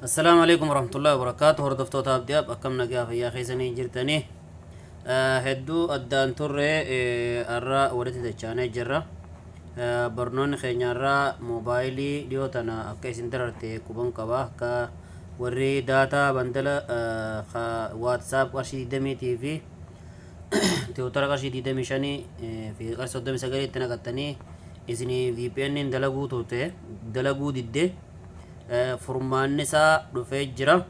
السلام عليكم ورحمة الله وبركاته. هردفتو تاب دياب أكم نجاف يا خيسني جرتني هدو أدان توري الرا ولدت تجاني جرا برنون خينيارا موبايلي ديوتنا أكيس انترتي كوبن كبا كا وري داتا بندلا خا واتساب قرشي دمي تي في تيوتر قرشي دمي شاني في قرص دمي سجلي تنقطني إذني في بي إن دلقو توته دلقو ديدة furmaan isaa dhufee jira.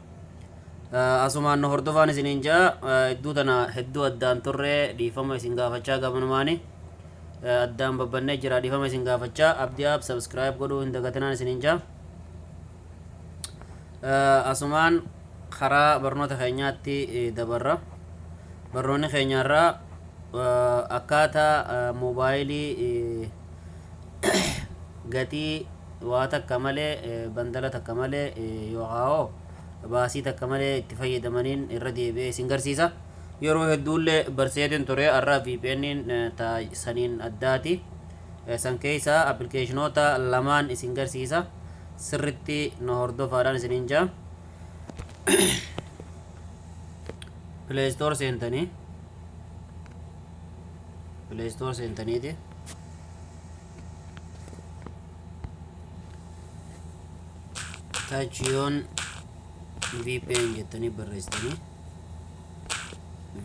Asumaan nu hordofaan isiniin jaa hedduu tana hedduu addaan turree dhiifama isin gaafachaa gabanumaani addaan babbannee jira dhiifama isin gaafachaa abdii app subscribe godhuu hin dagatinaan isiniin jaa. Asumaan karaa barnoota keenyaatti dabarra. Barnoonni keenyarraa akkaataa moobaayilii gatii waa takka malee bandala takka malee yookaan baasii takka malee itti fayyadamaniin irra deebi'ee isin garsiisa. Yeroo hedduullee barsiisatiin ture har'a VPN'n saniin addaati. San keessaa appilikeeshinoota lamaan isin garsiisa. Sirritti nu hordofaadhaan isiniin jaa. Play Store seentaniiti. Tachiyoon VPN jettanii barreessitanii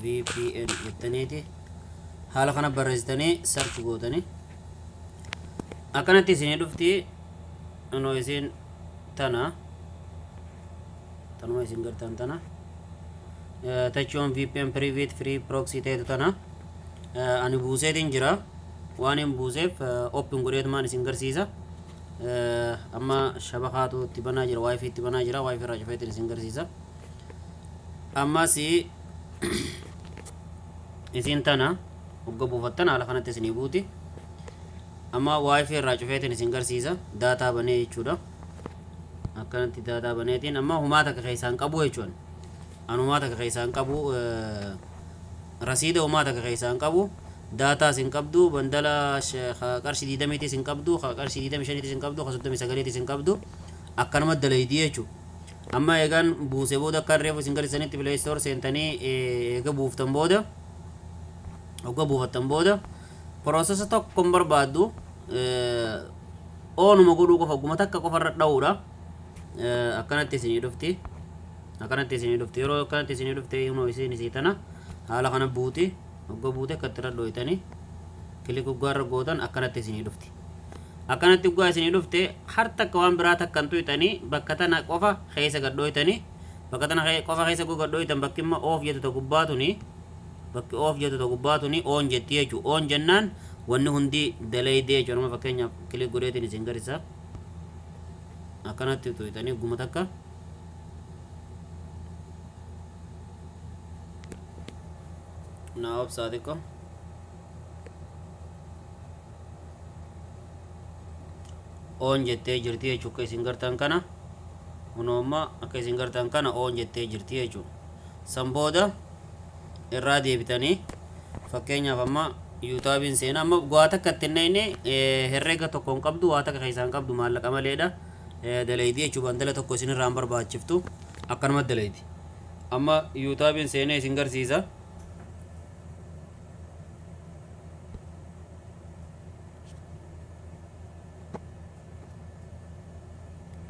VPN jettaniiti haala kana barreessitanii search gootanii akkanatti isinii dhufti. Anoo isin tanuma isin gartaan tana Tachiyoon VPN private free proxy ta'etu tana ani buuseetiin jira waan hin buuseef open godheetumaan isin garsiisa. Amma shabakaatu itti banaa jira wifi itti banaa jira wifi irraa cufeetiin isin garsiisa. Ammas isin tana hogga buufattan haala kanatti isinii buuti. Amma wifi irraa cufeetiin isin garsiisa daataa banee jechuudha. Akkanatti daataa baneetiin amma humaa takka keessaan qabu jechuudha. An humaa takka keessaan qabu rasiida humaa takka keessaan qabu data sin qabdu bandala qarshi diidamiiti sin qabdu qarshi diidami shaniiti sin qabdu soddomi sagaliiti sin qabdu akkanuma dalaydii jechuudha. Amma eegaan buusee booda akka reefu isin garsiisanitti Play Store seentanii eega buuftan booda hogga buufattan booda proosesa tokko hin barbaaddu oonuma godhuu qofa guma takka qofarra dha'uudha. Akkanatti isinii dhufti yeroo akkanatti isinii dhufte humna isin isii tana haala kana buuti. Hogga buute akkatti irra dhooytanii kilik guggaarra gootan akkanatti isinii dhufti. Akkanatti guggaa isinii dhufte har takka waan biraa takkan tuyxanii bakka tana qofa keessa gadhooytanii bakka tana qofa keessa gadhooytan bakki imma oof jettu ta gubbaatuni oon jetti jechuu oon jennaan wanni hundi dalaydee jechuu nama fakkeenyaaf kilik godheetiin isin garisa akkanatti tuyxanii guma takka naaf saadiko oon jettee jirti jechuu akka isin gartan kana hunoomma akka isin gartan kana oon jettee jirti jechuu. San booda irraa deebitanii fakkeenyaaf amma yuutaabiin seenaa amma waa takka itti inni herreega tokko hin qabdu waa takka keessaan qabdu maallaqa maleedha dalaydii jechuu bandala tokko isin irraan barbaachiftu akkanuma dalaydi. Amma yuutaabiin seenee isin garsiisa.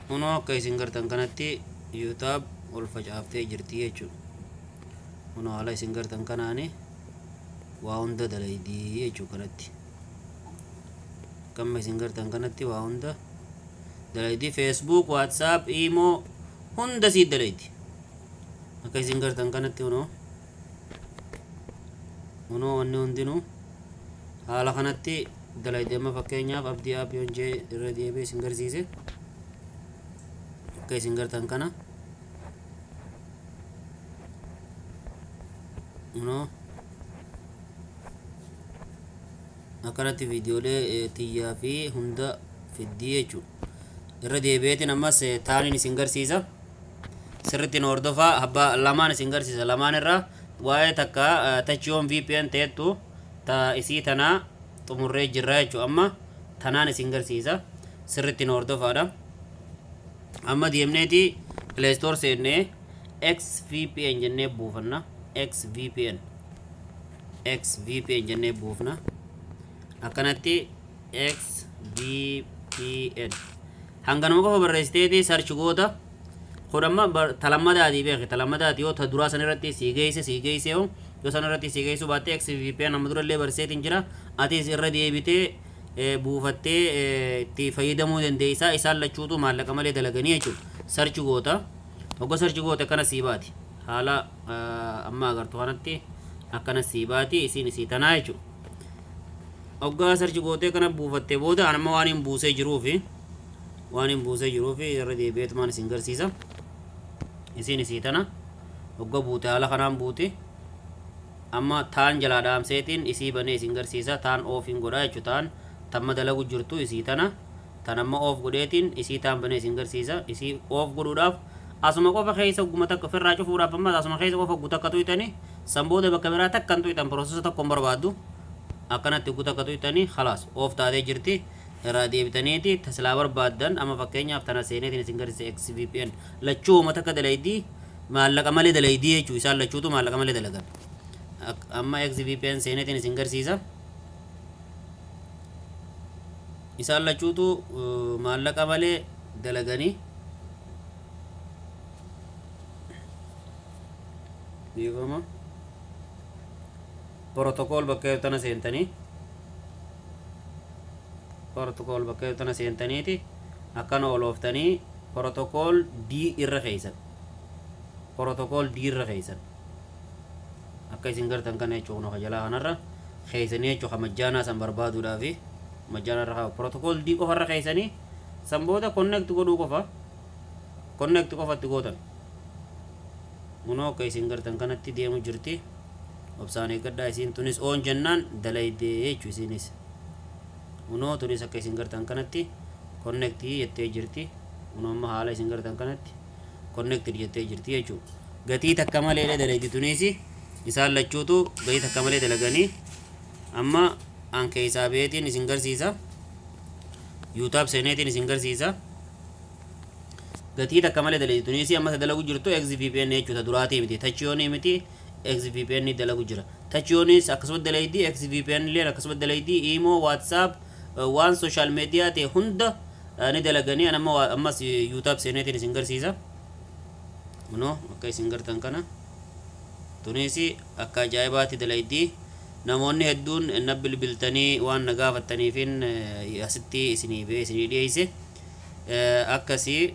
Kunoo akka isin gartan kanatti yuutaab ol facaaftee jirti jechuudha. Kunoo haala isin gartan kanaani waa hunda dalaydii jechuudha kanatti. Kamma isin gartan kanatti waa hunda dalaydii Facebook, WhatsApp, Imo hunda sii dalaydi. Akka isin gartan kanatti kunoo wanni hundinuu haala kanatti dalaydi. Amma fakkeenyaaf abdii app yoon jee irra deebi'ee isin garsiise. Akka isin gartan kana akkanatti viidiyoolee tiyyaa fi hunda fiddii jechuudha. Irra deebi'eetiin ammas taaniin isin garsiisa sirritti nu hordofaa abbaa lamaan isin garsiisa. Lamaan irraa waa'ee takka Tachiyoon VPN ta'ettu isii tanaa xumurree jirra jechuudha. Amma tanaan isin garsiisa sirritti nu hordofaadha. amma deemneeti Play Store seennee XVPN jennee buufanna. XVPN jennee buufna. Akkanatti XVPN hanganuma qofa barreessiteeti search goota. Kudhamma talammadaati beeki talammadaati yoo ta duraa san irratti sii geeyse yoo san irratti sii geeysu baattee XVPN amma durallee barseetiin jira. Atis irra deebitee buufattee itti fayyadamuu dandeeysa. Isaan lachuutu maallaqa malee dalaganii jechuudha. Search goota. Hogga search goota akkana sii baati. Haala amma agartu kanatti akkana sii baati isiin isii tanaa jechuudha. Hoggaa search gootee kana buufattee booda amma waan hin buusee jiruufi irra deebi'eetumaan isin garsiisa. Isiin isii tana hogga buute haala kanaan buute amma taan jalaa dhaamseetiin isii banee isin garsiisa. Taan oof hin godhaa jechuudha. Taan tamma dalagu jirtu isii tana tan amma oof godheetiin isii taan banee isin garsiisa. Isii oof godhuudhaaf asuma qofa keessa ogguma takka ofirraa cufuudhaaf ammas asuma keessa qofa oggu takka tuytanii san booda bakka biraa takka hin tuytan piroosesa tokko hin barbaaddu. Akkanatti oggu takka tuytanii khalaas oof taatee jirti. Irraa deebitaniiti tasilaa barbaaddan amma fakkeenyaaf tana seeneetiin isin garsiisa XVPN lachuu uummata akka dalaydii maallaqa malee dalaydii jechuu isaan lachuutu maallaqa malee dalagan. Amma XVPN seeneetiin isin garsiisa. Isaan lachuutu maallaqa malee dalaganii diifama protocol bakka tana seentanii protocol bakka tana seentaniiti akkana olooftanii protocol D irra keeysan akka isin gartan kana jechuun akka jalaa kanarra keeysanii jechuun majjaanaa san barbaaduudhaafi majjaanaa irra kaa protocol D qofa irra keeysanii san booda connect godhuu qofatti gootan. Munoo akka isin gartan kanatti deemu jirti. Obsaan eeggadhaa isiin tunis oon jennaan dalaydee jechuu isinis. Munoo tunis akka isin gartan kanatti connectii jettee jirti. Munoo amma haala isin gartan kanatti connected jettee jirti jechuu. Gatii takka malee dalaydi tunis isaan lachuutu gatii takka malee dalaganii amma an keessaa beetiin isin garsiisa. YouTube seeneetiin isin garsiisa. Gatii takka malee dalaydi tunis amma dalagu jirtu XVPN jechuudha duraatii miti tachiyoonii miti XVPN dalagu jira. Tachiyoonis akkasuma dalaydi XVPN illee akkasuma dalaydi imo WhatsApp waan social media ta'e hunda ni dalaganii ammas YouTube seeneetiin isin garsiisa. Munoo akka isin gartan kana tunis akka ajaa'ibaatti dalaydi. Namoonni hedduun na bilbiltanii waan na gaafattaniifin asitti isinii dhiyeesse akkasii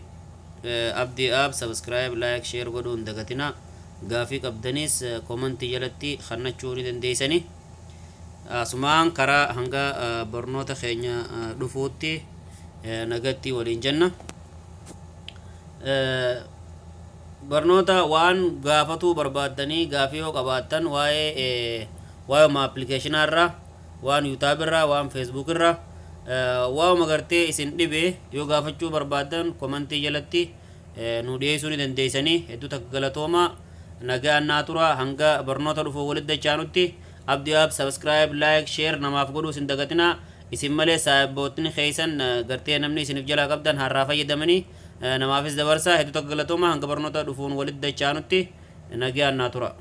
abdii app subscribe like share godhuun dagatina. Gaafii qabdanis commenti jalatti khannachuu ni dandeessanii. Asumaan karaa hanga barnoota keenya dhufuutti nagatti waliin jenna. Barnoota waan gaafatu barbaaddanii gaafii yoo qabaattan waa'ee application irraa waan YouTube irraa waan Facebook irraa waa'uma gartee isin dhibe yoo gaafachuu barbaaddan commenti jalatti nu dhiyeessuu ni dandeessanii. Hedduu takka galatoomaa. Nagaan naa tura hanga barnoota dhufu walitti dachaanutti abdii app subscribe like share namaaf godhuu isin dagatina. Isin malee saayibbootni keeysan gartee namni isiniif jalaa qabdan harraa fayyadamanii namaafis dabarsaa. Hedduu takka galatoomaa hanga barnoota dhufuun walitti dachaanutti nagaan naa tura.